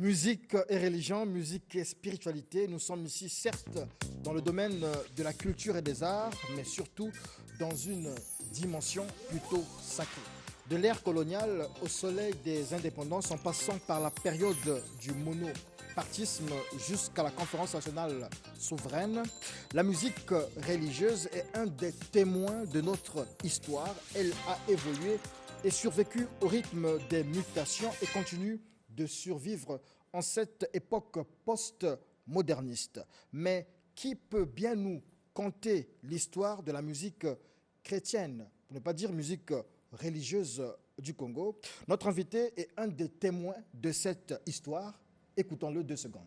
Musique et religion, musique et spiritualité, nous sommes ici certes dans le domaine de la culture et des arts, mais surtout dans une dimension plutôt sacrée. De l'ère coloniale au soleil des indépendances, en passant par la période du monopartisme jusqu'à la conférence nationale souveraine, la musique religieuse est un des témoins de notre histoire. Elle a évolué et survécu au rythme des mutations et continue de survivre en cette époque post-moderniste. Mais qui peut bien nous conter l'histoire de la musique chrétienne, pour ne pas dire musique religieuse du Congo? Notre invité est un des témoins de cette histoire. Écoutons-le 2 secondes.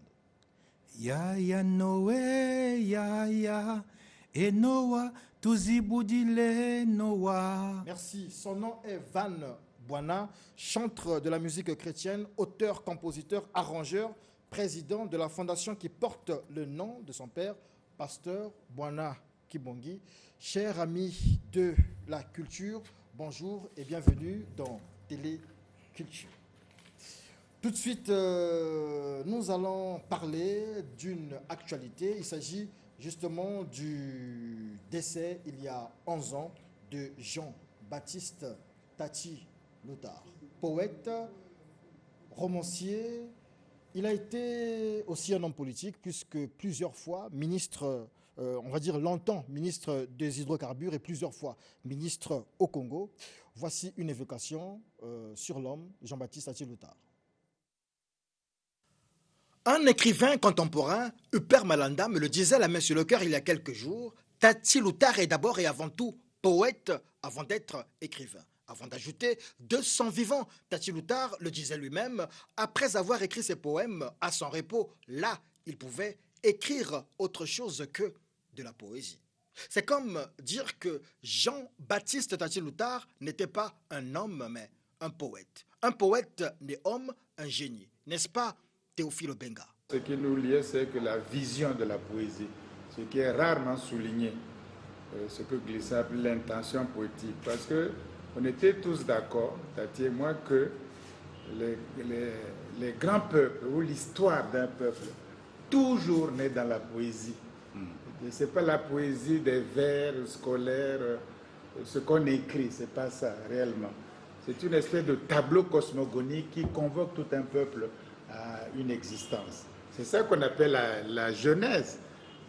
Ya ya Noé, ya et Noah, Touziboudile Noah. Merci. Son nom est Van Bwana, chanteur de la musique chrétienne, auteur, compositeur, arrangeur, président de la fondation qui porte le nom de son père, pasteur Bwana Kibongi. Chers amis de la culture, bonjour et bienvenue dans Téléculture. Tout de suite, nous allons parler d'une actualité. Il s'agit justement du décès, il y a 11 ans, de Jean-Baptiste Tati Loutard. Poète, romancier, il a été aussi un homme politique puisque plusieurs fois ministre, on va dire longtemps ministre des hydrocarbures et plusieurs fois ministre au Congo. Voici une évocation sur l'homme Jean-Baptiste Tati Loutard. Un écrivain contemporain, Hubert Malanda, me le disait la main sur le cœur il y a quelques jours. Tati Loutard est d'abord et avant tout poète avant d'être écrivain. Avant d'ajouter de son vivant, Tati Loutard le disait lui-même, après avoir écrit ses poèmes à son repos, là, il pouvait écrire autre chose que de la poésie. C'est comme dire que Jean-Baptiste Tati Loutard n'était pas un homme, mais un poète. Un poète n'est homme, un génie. N'est-ce pas, Théophile Obenga? Ce qui nous liait, c'est que la vision de la poésie, ce qui est rarement souligné, ce que Glissant appelle l'intention poétique, parce que on était tous d'accord, Tati et moi, que les grands peuples ou l'histoire d'un peuple toujours naît dans la poésie. Ce n'est pas la poésie des vers scolaires, ce qu'on écrit, ce n'est pas ça réellement. C'est une espèce de tableau cosmogonique qui convoque tout un peuple à une existence. C'est ça qu'on appelle la Genèse,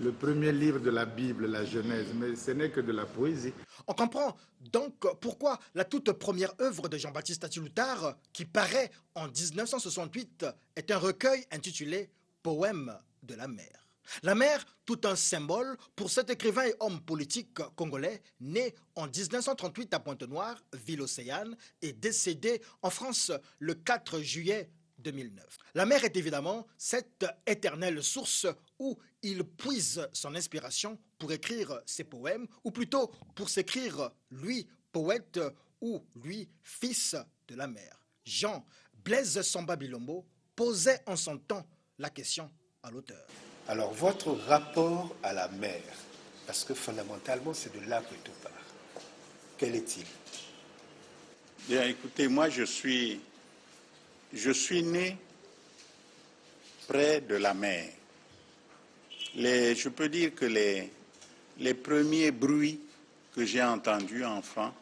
le premier livre de la Bible, la Genèse, mais ce n'est que de la poésie. On comprend donc pourquoi la toute première œuvre de Jean-Baptiste Tati Loutard, qui paraît en 1968, est un recueil intitulé « Poème de la mer ». La mer, tout un symbole pour cet écrivain et homme politique congolais, né en 1938 à Pointe-Noire, ville océane, et décédé en France le 4 juillet 2009. La mer est évidemment cette éternelle source où il puise son inspiration pour écrire ses poèmes, ou plutôt pour s'écrire lui poète ou lui fils de la mer. Jean Blaise Samba Bilombo posait en son temps la question à l'auteur. Alors votre rapport à la mer, parce que fondamentalement c'est de là que tout part, quel est-il? Bien écoutez, moi je suis né près de la mer. Je peux dire que les premiers bruits que j'ai entendus enfant,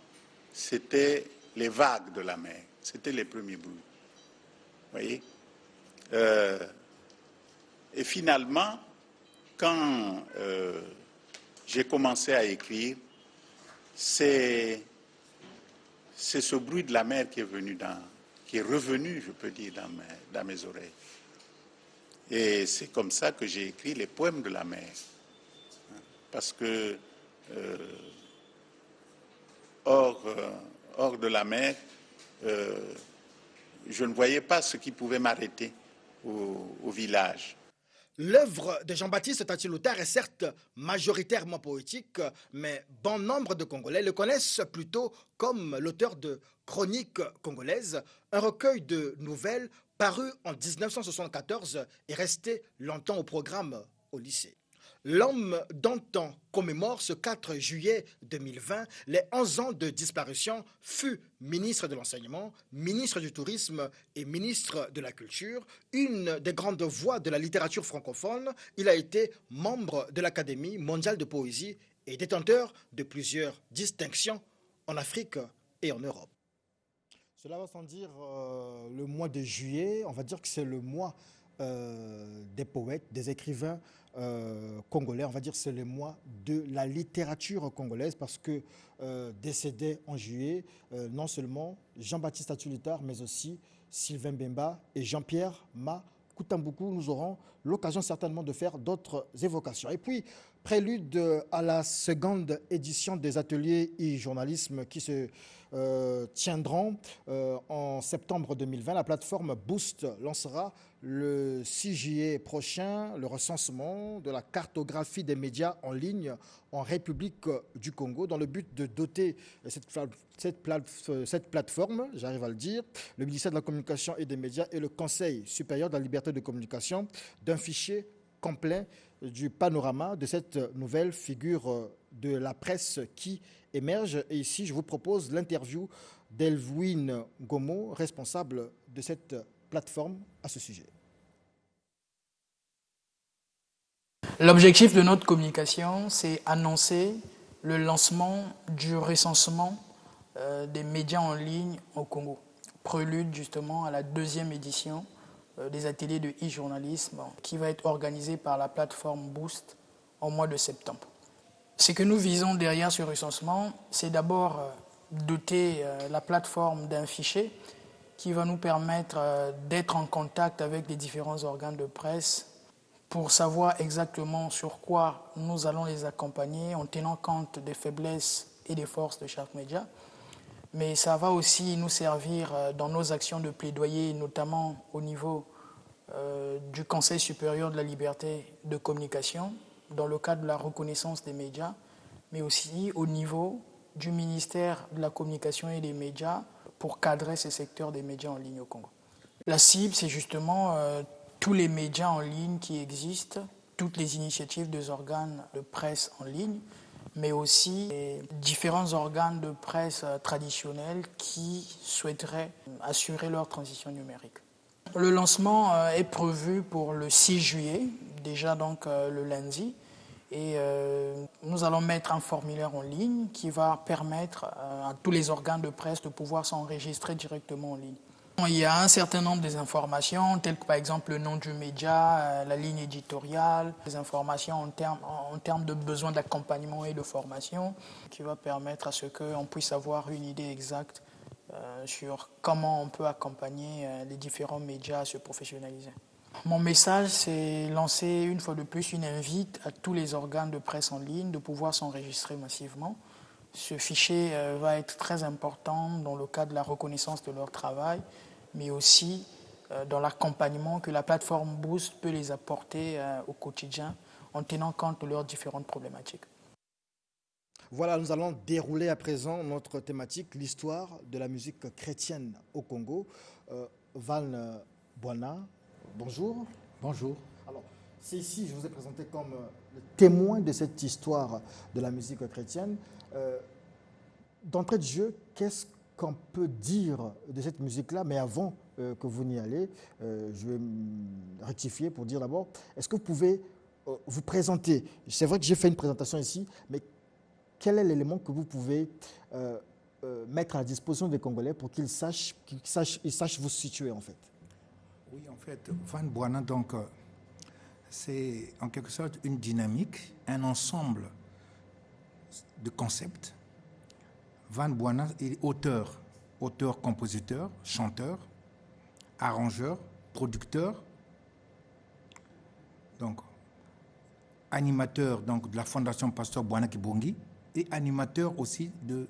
c'était les vagues de la mer. C'était les premiers bruits. Vous voyez? Et finalement, quand j'ai commencé à écrire, c'est ce bruit de la mer qui est revenu, je peux dire, dans mes oreilles. Et c'est comme ça que j'ai écrit les poèmes de la mer. Parce que hors de la mer, je ne voyais pas ce qui pouvait m'arrêter au village. L'œuvre de Jean-Baptiste Tati Loutard est certes majoritairement poétique, mais bon nombre de Congolais le connaissent plutôt comme l'auteur de Chroniques congolaises, un recueil de nouvelles paru en 1974 et resté longtemps au programme au lycée. L'homme d'antan commémore ce 4 juillet 2020 les 11 ans de disparition, fut ministre de l'Enseignement, ministre du Tourisme et ministre de la Culture, une des grandes voix de la littérature francophone. Il a été membre de l'Académie mondiale de poésie et détenteur de plusieurs distinctions en Afrique et en Europe. Cela va sans dire, le mois de juillet, on va dire que c'est le mois des poètes, des écrivains congolais. On va dire que c'est le mois de la littérature congolaise parce que décédés en juillet, non seulement Jean-Baptiste Atulitar, mais aussi Sylvain Bemba et Jean-Pierre Ma Koutambuku. Nous aurons l'occasion certainement de faire d'autres évocations. Et puis, prélude à la seconde édition des ateliers e-journalisme qui se tiendront en septembre 2020. La plateforme Boost lancera le 6 juillet prochain le recensement de la cartographie des médias en ligne en République du Congo dans le but de doter cette plateforme, j'arrive à le dire, le ministère de la Communication et des Médias et le Conseil supérieur de la liberté de communication d'un fichier complet du panorama de cette nouvelle figure de la presse qui émerge. Et ici, je vous propose l'interview d'Elwin Gomo, responsable de cette plateforme à ce sujet. L'objectif de notre communication, c'est annoncer le lancement du recensement des médias en ligne au Congo. Prélude justement à la deuxième édition des ateliers de e-journalisme qui va être organisé par la plateforme Boost au mois de septembre. Ce que nous visons derrière ce recensement, c'est d'abord doter la plateforme d'un fichier qui va nous permettre d'être en contact avec les différents organes de presse pour savoir exactement sur quoi nous allons les accompagner en tenant compte des faiblesses et des forces de chaque média. Mais ça va aussi nous servir dans nos actions de plaidoyer, notamment au niveau du Conseil supérieur de la liberté de communication, dans le cadre de la reconnaissance des médias, mais aussi au niveau du ministère de la Communication et des médias pour cadrer ce secteur des médias en ligne au Congo. La cible, c'est justement tous les médias en ligne qui existent, toutes les initiatives des organes de presse en ligne, mais aussi les différents organes de presse traditionnels qui souhaiteraient assurer leur transition numérique. Le lancement est prévu pour le 6 juillet, déjà donc le lundi, et nous allons mettre un formulaire en ligne qui va permettre à tous les organes de presse de pouvoir s'enregistrer directement en ligne. Il y a un certain nombre d'informations, telles que par exemple le nom du média, la ligne éditoriale, des informations en termes de besoins d'accompagnement et de formation, qui va permettre à ce qu'on puisse avoir une idée exacte sur comment on peut accompagner les différents médias à se professionnaliser. Mon message, c'est lancer une fois de plus une invite à tous les organes de presse en ligne de pouvoir s'enregistrer massivement. Ce fichier va être très important dans le cadre de la reconnaissance de leur travail, mais aussi dans l'accompagnement que la plateforme Boost peut les apporter au quotidien en tenant compte de leurs différentes problématiques. Voilà, nous allons dérouler à présent notre thématique, l'histoire de la musique chrétienne au Congo. Van Bwana, bonjour. Bonjour. Alors, c'est ici, je vous ai présenté comme le témoin de cette histoire de la musique chrétienne. D'entrée de jeu, qu'est-ce qu'on peut dire de cette musique-là? Mais avant que vous n'y allez, je vais rectifier pour dire d'abord, est-ce que vous pouvez vous présenter? C'est vrai que j'ai fait une présentation ici, mais quel est l'élément que vous pouvez mettre à la disposition des Congolais pour qu'ils sachent vous situer en fait? Oui, en fait, Van Bwana, donc, c'est en quelque sorte une dynamique, un ensemble de concepts. Van Bwana est auteur, compositeur, chanteur, arrangeur, producteur, donc animateur donc, de la Fondation Pasteur Bwana Kibongi et animateur aussi de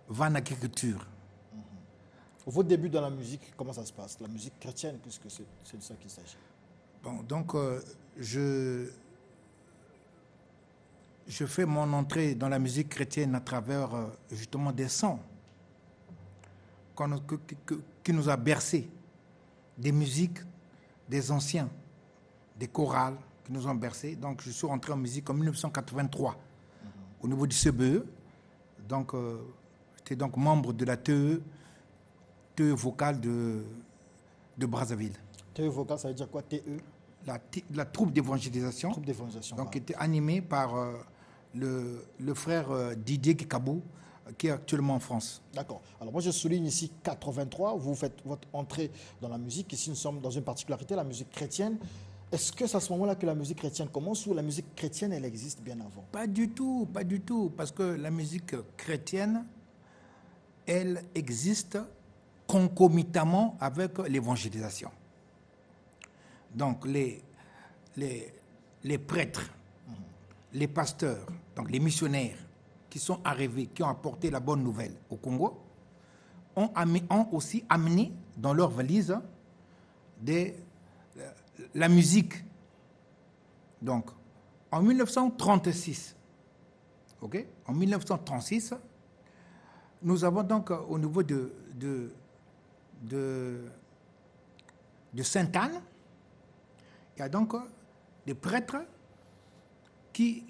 Van Agriculture. Vos débuts dans la musique, comment ça se passe? La musique chrétienne, puisque c'est de ça qu'il s'agit. Bon, donc, je fais mon entrée dans la musique chrétienne à travers justement des sons qui nous a bercés, des musiques des anciens, des chorales qui nous ont bercés. Donc, je suis rentré en musique en 1983 au niveau du CBE. Donc, j'étais donc membre de la TE vocale de Brazzaville. TE vocale, ça veut dire quoi, TE? La troupe d'évangélisation. Troupe d'évangélisation. Donc, était animée par le frère Didier Kikabou, qui est actuellement en France. D'accord. Alors moi je souligne ici 83, vous faites votre entrée dans la musique. Ici nous sommes dans une particularité, la musique chrétienne. Est-ce que c'est à ce moment-là que la musique chrétienne commence ou la musique chrétienne elle existe bien avant? Pas du tout, parce que la musique chrétienne, elle existe concomitamment avec l'évangélisation. Donc les prêtres, les pasteurs, donc les missionnaires qui sont arrivés, qui ont apporté la bonne nouvelle au Congo, ont aussi amené dans leur valise la musique. Donc, en 1936, en 1936, nous avons donc au niveau de Sainte-Anne, il y a donc des prêtres qui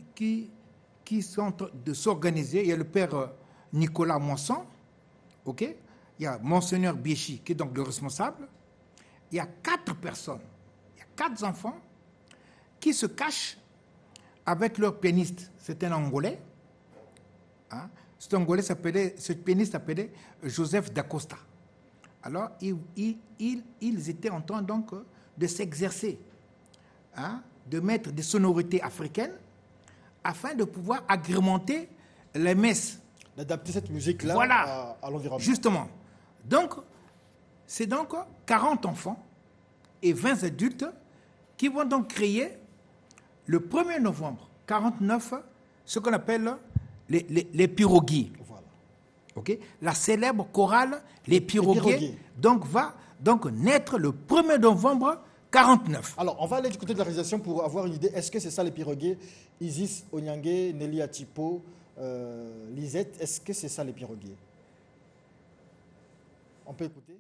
sont en train de s'organiser. Il y a le père Nicolas Moisson, il y a Monseigneur Biéchi, qui est donc le responsable. Il y a 4 personnes, il y a 4 enfants qui se cachent avec leur pianiste. C'est un Angolais. Ce pianiste s'appelait Joseph Dacosta. Alors, ils étaient en train donc de s'exercer, de mettre des sonorités africaines afin de pouvoir agrémenter les messes. D'adapter cette musique-là à l'environnement. Justement. Donc, c'est donc 40 enfants et 20 adultes qui vont donc créer le 1er novembre 49 ce qu'on appelle les piroguiers. Voilà. La célèbre chorale Les Piroguiers donc va donc naître le 1er novembre 49. Alors, on va aller du côté de la réalisation pour avoir une idée. Est-ce que c'est ça les piroguiers? Isis Onyangue, Nelly Atipo, Lisette, est-ce que c'est ça les piroguiers? On peut écouter?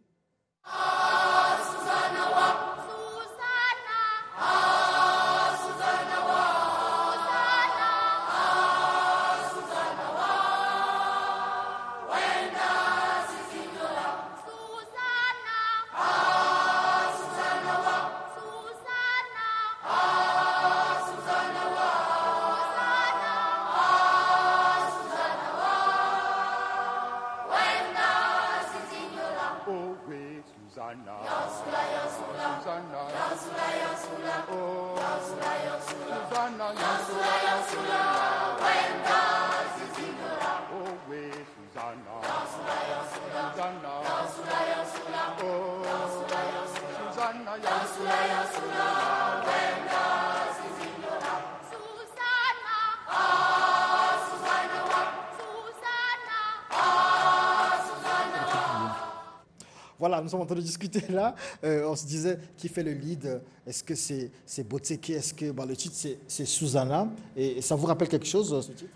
Voilà, nous sommes en train de discuter là. On se disait qui fait le lead. Est-ce que c'est Botseke? Est-ce que le titre c'est Susanna? Et ça vous rappelle quelque chose, ce titre?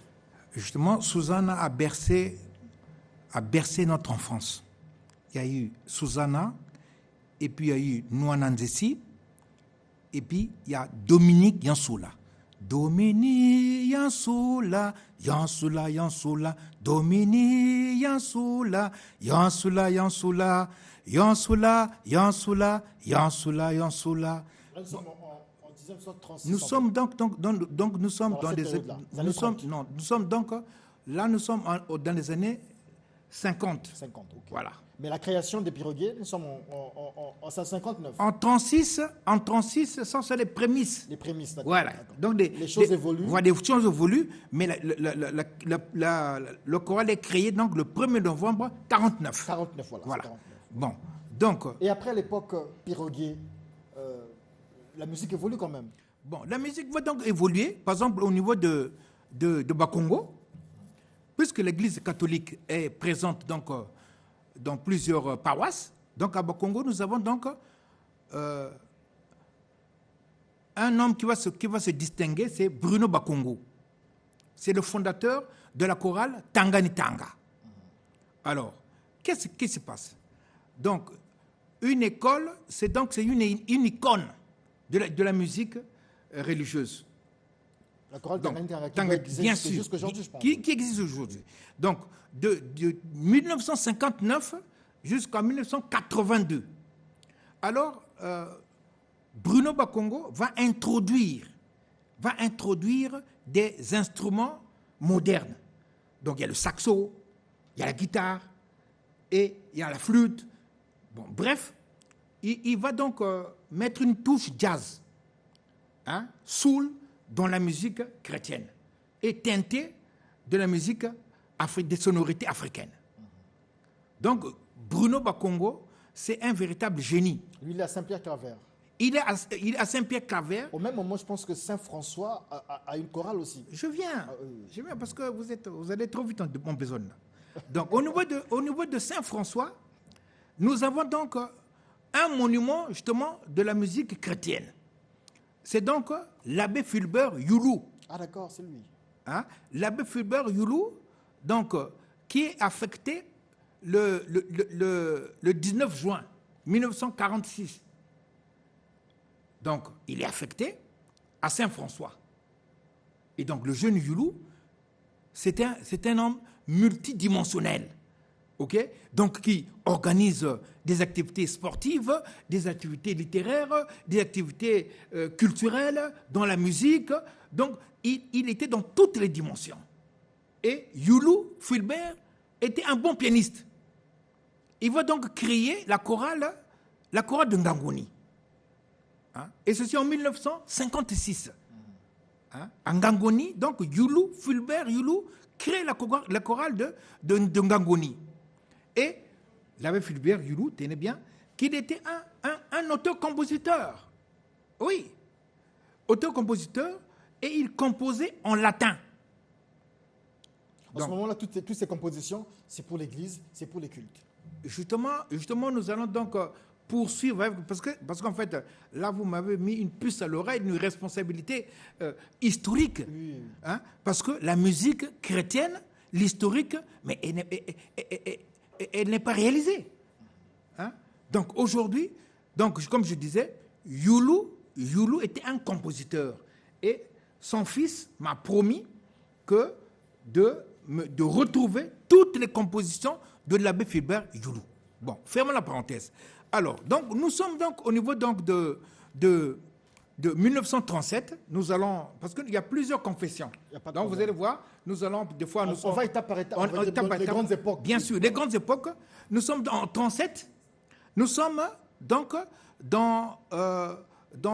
Justement, Susanna a bercé notre enfance. Il y a eu Susanna, et puis il y a eu Nouananzesi, et puis il y a Dominique Yansoula. Dominique Yansoula, Yansoula, Yansoula, Dominique Yansoula, Yansoula, Yansoula, Yansoula, Yansoula, Yansoula, Yansoula. Nous sommes donc nous sommes dans des nous sommes donc là nous sommes dans les années 50. 50, ok. Voilà. Mais la création des piroguiers, nous sommes en 59. En 36, ça c'est les prémices. Les prémices, d'accord. Voilà. Donc les choses évoluent. Voilà, des choses évoluent, mais le choral est créé donc le 1er novembre 49. 49, voilà. 49. Bon, donc. Et après l'époque piroguier, la musique évolue quand même. Bon, la musique va donc évoluer, par exemple au niveau de Bakongo, puisque l'Église catholique est présente donc dans plusieurs paroisses. Donc à Bakongo, nous avons donc un homme qui va se distinguer, c'est Bruno Bakongo. C'est le fondateur de la chorale Tanganitanga. Alors, qu'est-ce qui se passe? Donc, une école, c'est une icône de la musique religieuse. La chorale Donc, Tanganyika qui Tanganyika, existe bien sûr, jusqu'aujourd'hui, je pense. qui existe aujourd'hui. Donc, de 1959 jusqu'en 1982. Alors, Bruno Bakongo va introduire des instruments modernes. Donc, il y a le saxo, il y a la guitare et il y a la flûte. Bon, bref, il va donc mettre une touche jazz, soul, dans la musique chrétienne et teintée de la musique des sonorités africaines. Donc, Bruno Bakongo, c'est un véritable génie. Lui, il est à Saint-Pierre-Claver. Il est à Saint-Pierre-Claver. Au même moment, je pense que Saint-François a une chorale aussi. Je viens parce que vous allez trop vite en besogne. Donc, au niveau de Saint-François, nous avons donc un monument justement de la musique chrétienne. C'est donc l'abbé Fulbert Youlou. Ah d'accord, c'est lui. L'abbé Fulbert Youlou, donc, qui est affecté le 19 juin 1946. Donc, il est affecté à Saint-François. Et donc, le jeune Youlou, c'est un homme multidimensionnel. Okay? Donc, qui organise des activités sportives, des activités littéraires, des activités culturelles, dans la musique. Donc, il était dans toutes les dimensions. Et Youlou Fulbert était un bon pianiste. Il va donc créer la chorale de Ngangoni. Et ceci en 1956. En Ngangoni, donc Fulbert Youlou crée la chorale de Ngangoni. Et l'abbé Fulbert Youlou, tenez bien, qu'il était un auteur-compositeur. Oui, auteur-compositeur, et il composait en latin. En ce moment-là, toutes ces compositions, c'est pour l'Église, c'est pour les cultes. Justement, nous allons donc poursuivre, parce qu'en fait, là, vous m'avez mis une puce à l'oreille, une responsabilité historique. Oui. Parce que la musique chrétienne, l'historique, mais elle n'est pas réalisée. Donc aujourd'hui, comme je disais, Youlou était un compositeur. Et son fils m'a promis de retrouver toutes les compositions de l'abbé Fulbert Youlou. Bon, fermons la parenthèse. Alors, donc, nous sommes donc au niveau donc de 1937. Nous allons, parce qu'il y a plusieurs confessions. Donc, vous allez voir, nous allons, des fois... On va étape par étape, les grandes époques. Bien sûr, les grandes époques. Nous sommes en 37. Nous sommes donc dans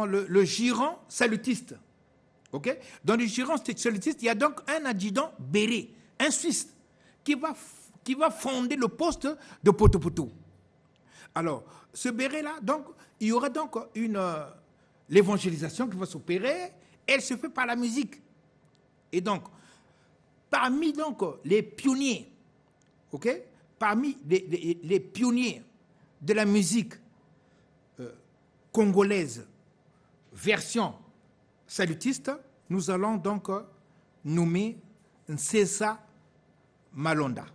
le giron salutiste. Okay? Dans le giron salutiste, il y a donc un adjudant Béré, un Suisse, qui va fonder le poste de Poto-Poto. Alors, ce Béré-là, donc, il y aura donc l'évangélisation qui va s'opérer. Elle se fait par la musique. Et donc, parmi donc, les pionniers, parmi les pionniers de la musique congolaise, version salutiste, nous allons donc nommer Nsesa Malonda.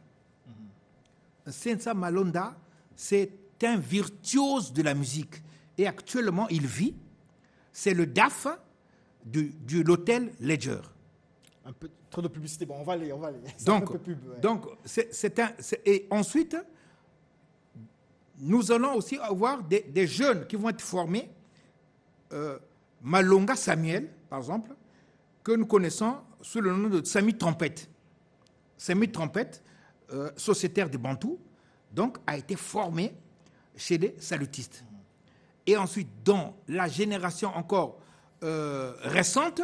Nsesa Malonda, c'est un virtuose de la musique. Et actuellement, il vit. C'est le DAF de l'hôtel Ledger. Un peu trop de publicité. Bon, on va aller. Donc, un peu pub, ouais. Donc et ensuite, nous allons aussi avoir des jeunes qui vont être formés. Malonga Samuel, par exemple, que nous connaissons sous le nom de Sami Trompette. Sami Trompette, sociétaire de Bantou, donc a été formé chez les salutistes. Et ensuite, dans la génération encore récente,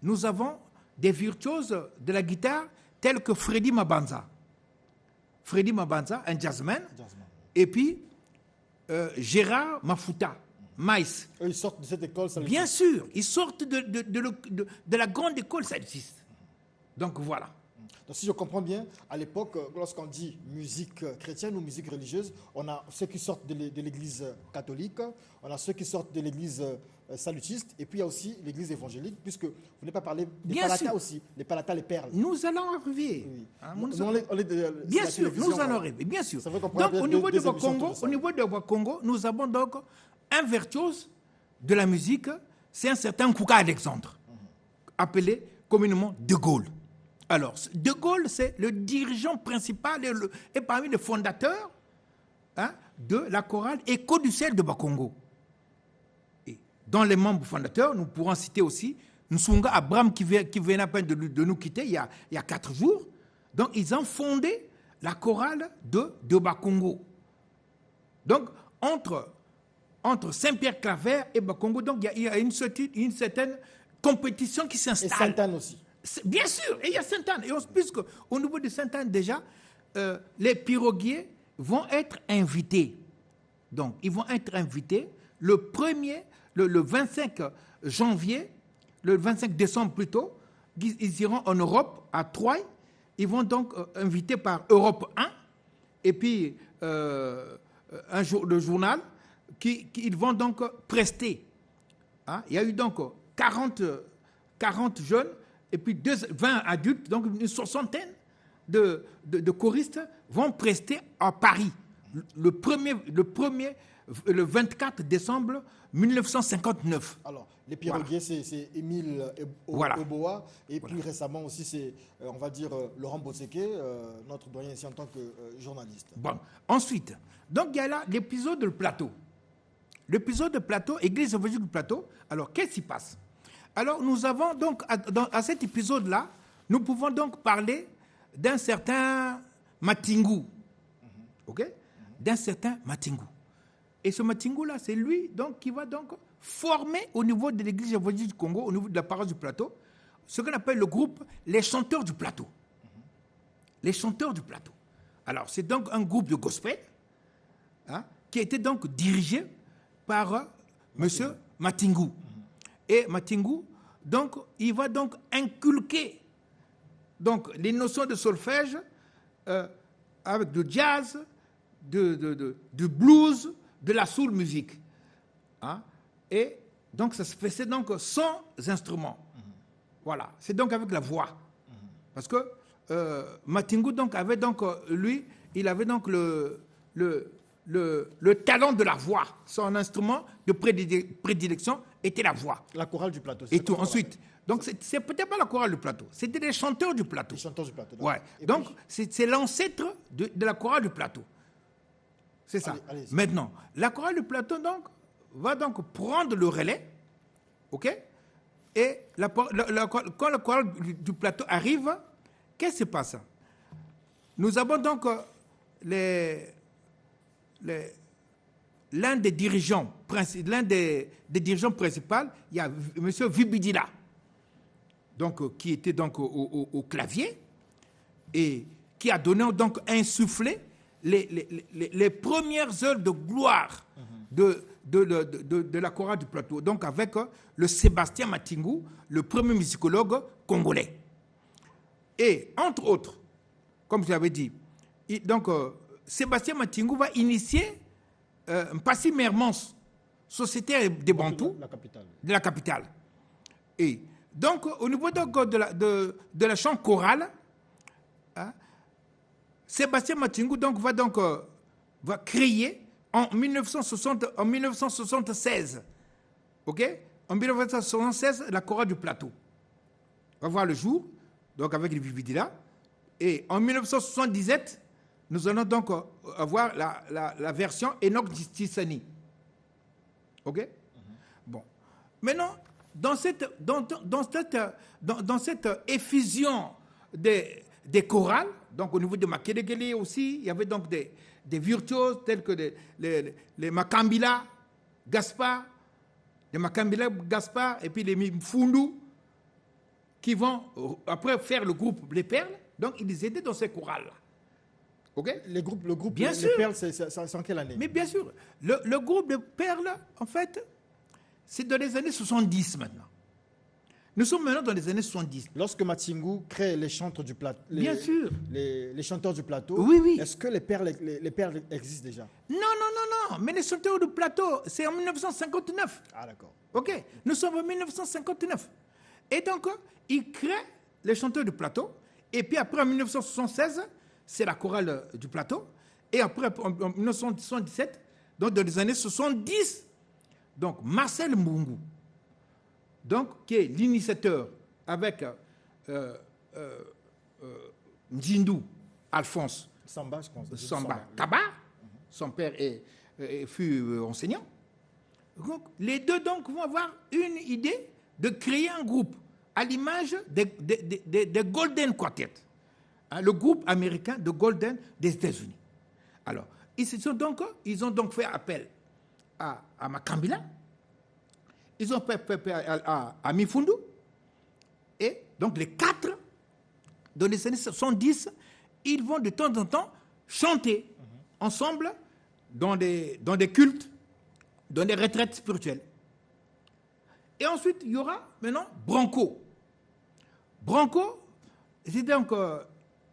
nous avons des virtuoses de la guitare tels que Freddy Mabanza. Freddy Mabanza, un jazzman. Et puis Gérard Mafuta, Maïs. Eux, ils sortent de cette école salutiste. Bien sûr, ils sortent de la grande école salutiste. Donc voilà. Donc, si je comprends bien, à l'époque, lorsqu'on dit musique chrétienne ou musique religieuse, on a ceux qui sortent de l'église catholique, on a ceux qui sortent de l'église salutiste, et puis il y a aussi l'église évangélique, puisque vous n'avez pas parlé des palatas aussi, les palatas, les perles. Nous allons arriver. Oui. Bien sûr, nous allons arriver, bien sûr. Donc au niveau de Congo, nous avons donc un virtuose de la musique c'est un certain Kouka Alexandre, appelé communément De Gaulle. Alors, De Gaulle, c'est le dirigeant principal et parmi les fondateurs de la chorale Écho du ciel de Bakongo. Et dans les membres fondateurs, nous pourrons citer aussi Nsunga Abraham qui vient à peine de nous quitter il y a 4 jours. Donc, ils ont fondé la chorale de Bakongo. Donc, entre Saint-Pierre-Claver et Bakongo, donc il y a une certaine compétition qui s'installe. Et Sainte-Anne aussi. Bien sûr, et il y a Sainte-Anne. Et puisque au niveau de Sainte-Anne, déjà, les piroguiers vont être invités. Donc, ils vont être invités le 25 janvier, le 25 décembre plutôt, ils iront en Europe, à Troyes. Ils vont donc invités par Europe 1, et puis le journal, qu'ils vont donc prester. Il y a eu donc 40 jeunes, et puis 20 adultes, donc une soixantaine de choristes vont prester à Paris le 24 décembre 1959. Alors, les piroguiers, c'est Émile Oboa, et plus récemment aussi, c'est, on va dire, Laurent Bosseke, notre doyen ici en tant que journaliste. Bon, ensuite, donc il y a là l'épisode du plateau. L'épisode du plateau, Église évangélique du plateau. Alors, qu'est-ce qui se passe? Alors, nous avons donc, à cet épisode-là, nous pouvons donc parler d'un certain Matingou. OK? D'un certain Matingou. Et ce Matingou-là, c'est lui donc, qui va donc former au niveau de l'église évangélique du Congo, au niveau de la paroisse du plateau, ce qu'on appelle le groupe Les Chanteurs du Plateau. Les Chanteurs du Plateau. Alors, c'est donc un groupe de gospel qui a été donc dirigé par monsieur Matingou. Et Matingou, donc, il va donc inculquer donc, les notions de solfège avec du jazz, du blues, de la soul musique. Et donc, ça se faisait donc sans instrument. Voilà. C'est donc avec la voix. Parce que Matingou, donc, avait donc, lui, il avait donc le talent de la voix. Son instrument de prédilection était la voix. La chorale du plateau. Et tout. Ensuite, donc, c'est peut-être pas la chorale du plateau. C'était les chanteurs du plateau. Les chanteurs du plateau. Ouais. Donc, c'est l'ancêtre de la chorale du plateau. C'est ça. Allez-y. Maintenant, la chorale du plateau donc, va donc prendre le relais, ok? Et quand la chorale du plateau arrive, qu'est-ce qui se passe? Nous avons donc l'un des dirigeants principaux, il y a M. Vibidila, donc, qui était donc au clavier et qui a donné donc insufflé les premières heures de gloire de la chorale du plateau, donc avec le Sébastien Matingou, le premier musicologue congolais. Et entre autres, comme je l'avais dit, donc Sébastien Matingou va initier Mpassi Mermons, sociétaire des Bantous, de la capitale. Et donc, au niveau donc, de la chant chorale, Sébastien Matingou donc, va créer en 1976, ok? En 1976, la chorale du plateau va voir le jour, donc avec les Vividila. Et en 1977, nous allons donc avoir la version Enoch Tissani. Ok? Bon. Maintenant, dans cette effusion des chorales, donc au niveau de Makedegele aussi, il y avait donc des virtuoses tels que les Makambila, Gaspard, et puis les Mfundu, qui vont après faire le groupe Les Perles. Donc, ils étaient dans ces chorales-là. OK? Le groupe bien Les sûr. Perles, c'est en quelle année? Mais bien sûr, le groupe de Perles, en fait, c'est dans les années 70 maintenant. Nous sommes maintenant dans les années 70. Lorsque Matingou crée les chanteurs du plateau, Bien sûr. Les chanteurs du plateau, Oui. est-ce que les perles existent déjà? Non. Mais les chanteurs du plateau, c'est en 1959. Ah, d'accord. OK? Nous sommes en 1959. Et donc, il crée les chanteurs du plateau. Et puis après, en 1976, c'est la chorale du plateau. Et après, en 1977, donc dans les années 70, donc Marcel Mbungu donc, qui est l'initiateur avec Ndjindou Alphonse Samba, je pense. Samba Kaba, son père fut enseignant. Donc, les deux donc, vont avoir une idée de créer un groupe à l'image des Golden Quartet, hein, le groupe américain de Golden des États-Unis. Alors, ils ont donc fait appel à Makambila, ils ont fait appel à Mifundu, et donc les quatre, dans les années 70, ils vont de temps en temps chanter ensemble dans des cultes, dans des retraites spirituelles. Et ensuite, il y aura maintenant Branco. Branco, c'était donc,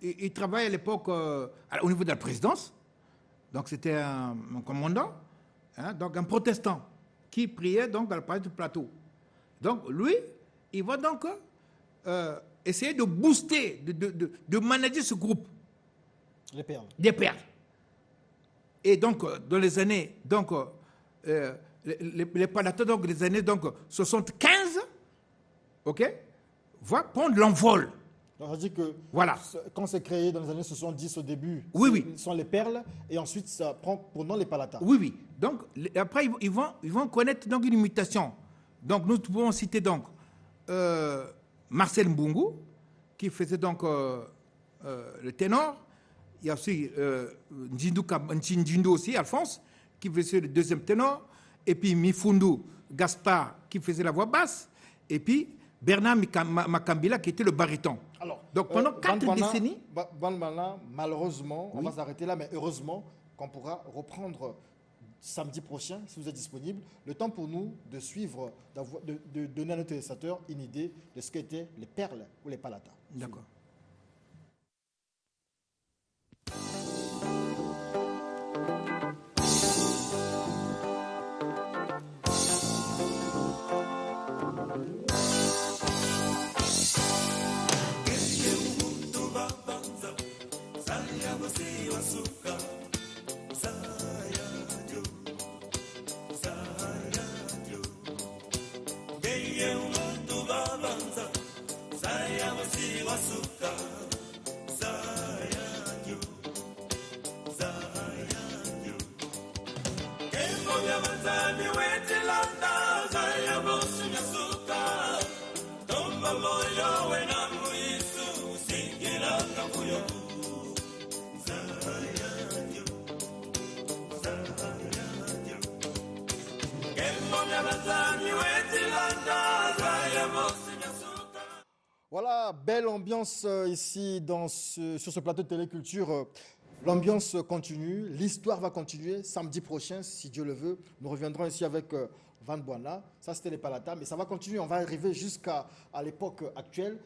il travaillait à l'époque au niveau de la présidence. Donc c'était un commandant, hein, donc un protestant qui priait donc dans le palais du plateau. Donc lui, il va donc essayer de booster, de manager ce groupe. Les perles. Des perles. Et donc, dans les années, donc, les palatins, donc, les années donc, 75, ok, vont prendre l'envol. Donc, ça dit que voilà. Quand c'est créé dans les années 70 au début, oui. Ce sont les perles, et ensuite ça prend pour nom les palatas. Oui. Donc, après, ils vont connaître donc, une mutation. Donc, nous pouvons citer donc Marcel Mbungu, qui faisait donc le ténor. Il y a aussi Ndjindou aussi, Alphonse, qui faisait le deuxième ténor. Et puis Mifundu Gaspard, qui faisait la voix basse. Et puis Bernard Makambila, qui était le baryton. Alors, donc pendant 4 décennies... Malheureusement, on va s'arrêter là, mais heureusement qu'on pourra reprendre samedi prochain, si vous êtes disponible, le temps pour nous de suivre, de donner à nos téléspectateurs une idée de ce qu'étaient les perles ou les palatas. D'accord. Voilà, belle ambiance ici sur ce plateau de Téléculture. L'ambiance continue, l'histoire va continuer. Samedi prochain, si Dieu le veut, nous reviendrons ici avec Van Bwana. Ça, c'était les palatas, mais ça va continuer. On va arriver jusqu'à l'époque actuelle.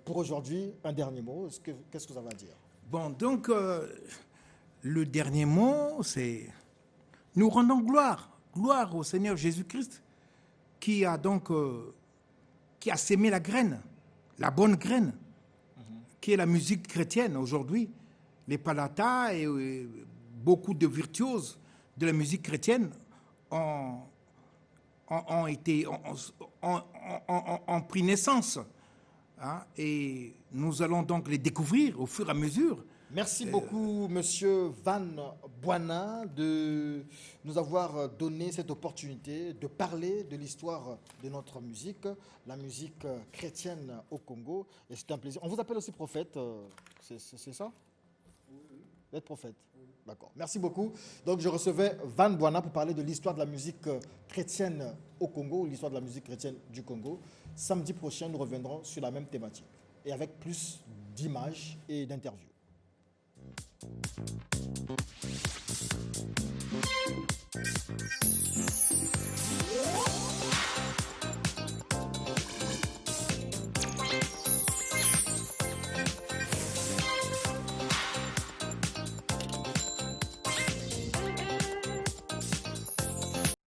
Pour aujourd'hui, un dernier mot. Qu'est-ce que ça va dire? Bon, donc, le dernier mot, c'est nous rendons gloire au Seigneur Jésus-Christ qui a donc qui a sémé la graine, la bonne graine, qui est la musique chrétienne aujourd'hui. Les palatas et beaucoup de virtuoses de la musique chrétienne ont pris naissance. Hein, et nous allons donc les découvrir au fur et à mesure. Merci beaucoup, Monsieur Van Bwana, de nous avoir donné cette opportunité de parler de l'histoire de notre musique, la musique chrétienne au Congo. Et c'est un plaisir. On vous appelle aussi prophète, c'est ça? D'être prophète. D'accord. Merci beaucoup. Donc, je recevais Van Bwana pour parler de l'histoire de la musique chrétienne au Congo, l'histoire de la musique chrétienne du Congo. Samedi prochain, nous reviendrons sur la même thématique et avec plus d'images et d'interviews.